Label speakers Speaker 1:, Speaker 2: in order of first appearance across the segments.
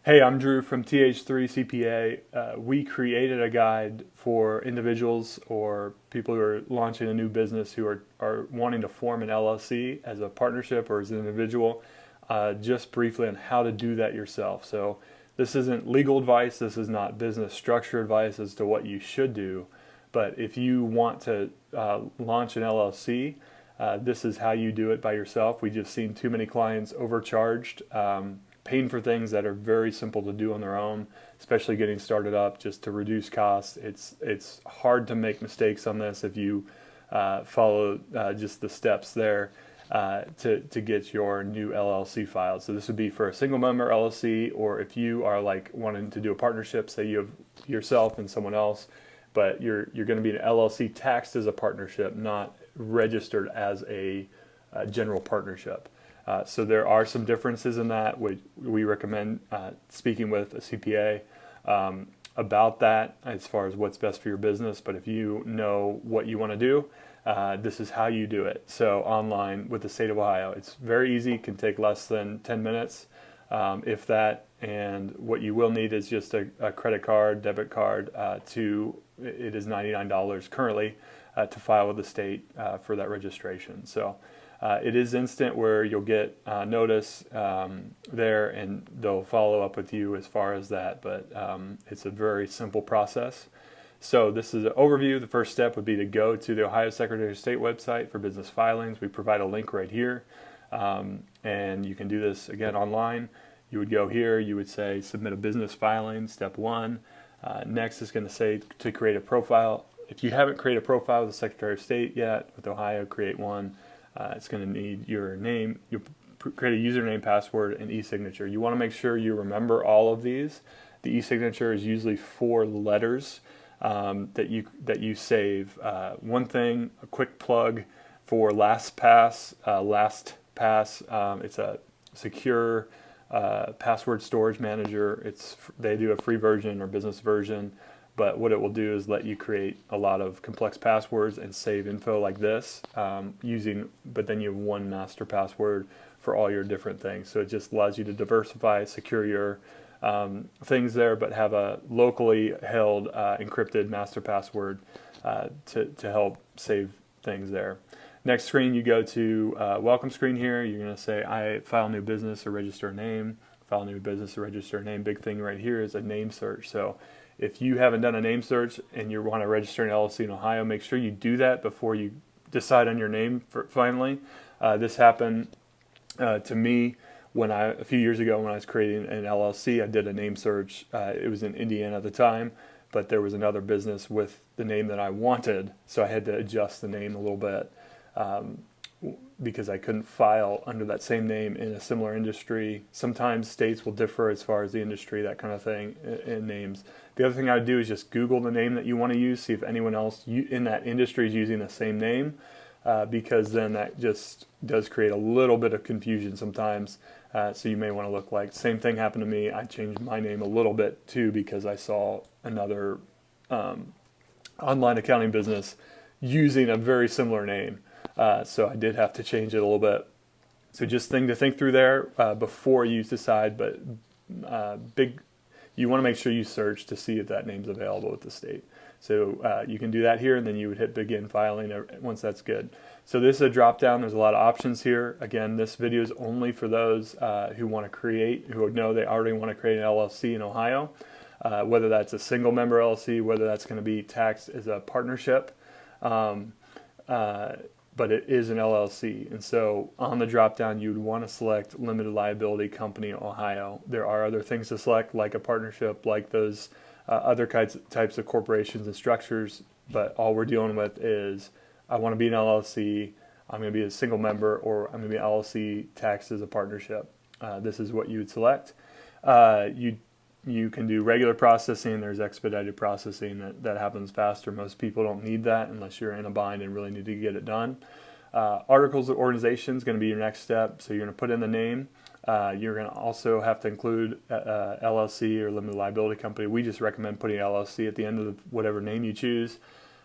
Speaker 1: Hey, I'm Drew from TH3 CPA. We created a guide for individuals or people who are launching a new business who are wanting to form an LLC as a partnership or as an individual, just briefly on how to do that yourself. So this isn't legal advice, this is not business structure advice as to what you should do, but if you want to launch an LLC, this is how you do it by yourself. We've just seen too many clients overcharged, paying for things that are very simple to do on their own, especially getting started up just to reduce costs. It's hard to make mistakes on this if you follow just the steps there to get your new LLC filed. So this would be for a single member LLC, or if you are like wanting to do a partnership, say you have yourself and someone else, but you're going to be an LLC taxed as a partnership, not registered as a general partnership. So there are some differences in that. We recommend speaking with a CPA about that as far as what's best for your business. But if you know what you want to do, this is how you do it. So online with the state of Ohio, it's very easy. Can take less than 10 minutes, if that. And what you will need is just a credit card, debit card. It is $99 currently to file with the state for that registration. So. It is instant where you'll get notice there and they'll follow up with you as far as that, but it's a very simple process. So this is an overview. The first step would be to go to the Ohio Secretary of State website for business filings. We provide a link right here, and you can do this again online. You would go here, you would say submit a business filing, step one. Next is going to say to create a profile. If you haven't created a profile with the Secretary of State yet, with Ohio, create one. It's going to need your name. You create a username, password, and e-signature. You want to make sure you remember all of these. The e-signature is usually 4 letters that you save. One thing, a quick plug for LastPass. It's a secure password storage manager. They do a free version or business version. But what it will do is let you create a lot of complex passwords and save info like this but then you have one master password for all your different things. So it just allows you to diversify, secure your things there, but have a locally held encrypted master password to help save things there. Next screen, you go to welcome screen here. You're going to say, I file new business or register a name. File new business or register a name. Big thing right here is a name search. So if you haven't done a name search and you want to register an LLC in Ohio, make sure you do that before you decide on your name finally. This happened to me a few years ago when I was creating an LLC. I did a name search. It was in Indiana at the time, but there was another business with the name that I wanted, so I had to adjust the name a little bit because I couldn't file under that same name in a similar industry. Sometimes states will differ as far as the industry, that kind of thing, in names. The other thing I would do is just Google the name that you want to use, see if anyone else in that industry is using the same name, because then that just does create a little bit of confusion sometimes. So you may want to look like, same thing happened to me. I changed my name a little bit too because I saw another online accounting business using a very similar name. So I did have to change it a little bit. So just thing to think through there before you decide, but you want to make sure you search to see if that name's available with the state. So you can do that here, and then you would hit begin filing once that's good. So this is a drop down. There's a lot of options here. Again, this video is only for those who know they already want to create an LLC in Ohio, whether that's a single member LLC, whether that's going to be taxed as a partnership. But it is an LLC. And so on the drop down, you would want to select limited liability company in Ohio. There are other things to select, like a partnership, like those other types of corporations and structures. But all we're dealing with is, I want to be an LLC, I'm going to be a single member, or I'm going to be an LLC taxed as a partnership. This is what you would select. You can do regular processing. There's expedited processing that happens faster. Most people don't need that unless you're in a bind and really need to get it done. Articles of organization is going to be your next step. So you're going to put in the name. You're going to also have to include LLC or limited liability company. We just recommend putting LLC at the end of whatever name you choose.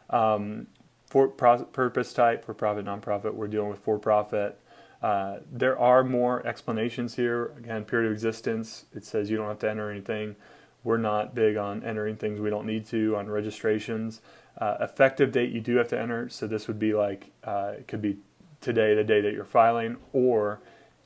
Speaker 1: For purpose type, for profit, nonprofit, we're dealing with for-profit. There are more explanations here. Again, period of existence, it says you don't have to enter anything. We're not big on entering things we don't need to on registrations. Effective date, you do have to enter. So this would be like, it could be today, the day that you're filing, or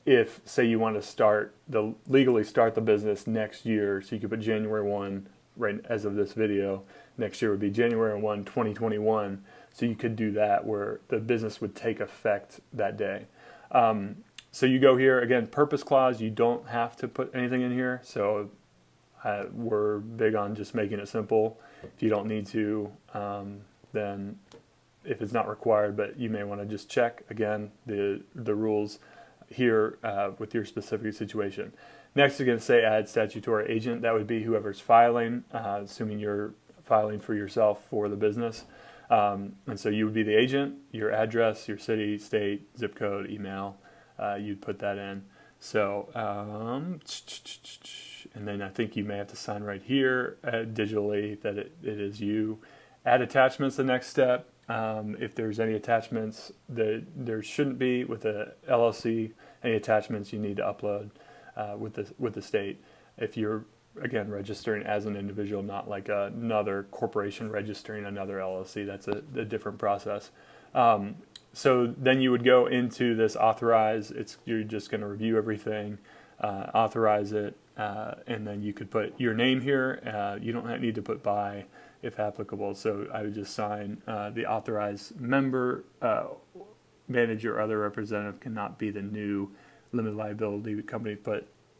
Speaker 1: if, say, you want to legally start the business next year, so you could put January 1, right as of this video, next year would be January 1, 2021. So you could do that where the business would take effect that day. So you go here, again, purpose clause, you don't have to put anything in here. So we're big on just making it simple. If you don't need to, then if it's not required, but you may want to just check, again, the rules here with your specific situation. Next, you're going to say add statutory agent. That would be whoever's filing, assuming you're filing for yourself for the business. And so you would be the agent, your address, your city, state, zip code, email, you'd put that in. So, and then I think you may have to sign right here digitally that it is you. Add attachments, the next step. If there's any attachments, there shouldn't be with the LLC. Any attachments you need to upload with the state. If you're, again, registering as an individual, not like another corporation registering another LLC, that's a different process. So then you would go into this authorize. You're just going to review everything, authorize it, and then you could put your name here. You don't need to put by if applicable. So I would just sign the authorized member, manager, or other representative cannot be the new limited liability company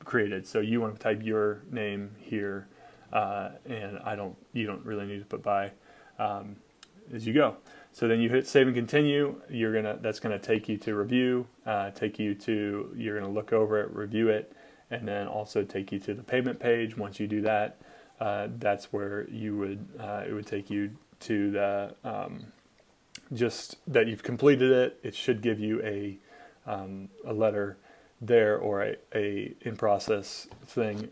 Speaker 1: created. So you want to type your name here, and you don't really need to put by as you go. So then you hit save and continue. That's gonna take you to review, you're gonna look over it, review it, and then also take you to the payment page. Once you do that, that's where it would take you to the just that you've completed it. It should give you a letter there, or a in process thing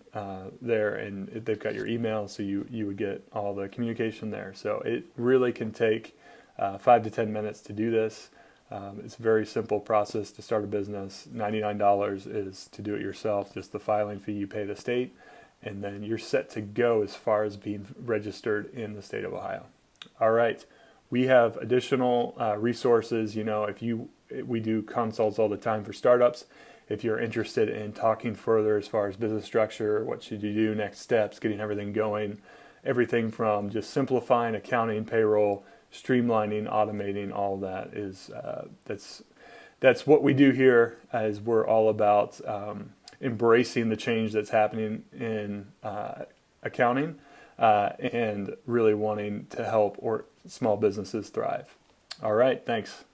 Speaker 1: there, and they've got your email, so you would get all the communication there. So it really can take 5 to 10 minutes to do this. It's a very simple process to start a business. $99 is to do it yourself, just the filing fee you pay the state, and then you're set to go as far as being registered in the state of Ohio. All right, we have additional resources. We do consults all the time for startups. If you're interested in talking further as far as business structure, what should you do, next steps, getting everything going, everything from just simplifying accounting, payroll, streamlining, automating, all of that is that's what we do here. As we're all about embracing the change that's happening in accounting and really wanting to help small businesses thrive. All right, thanks.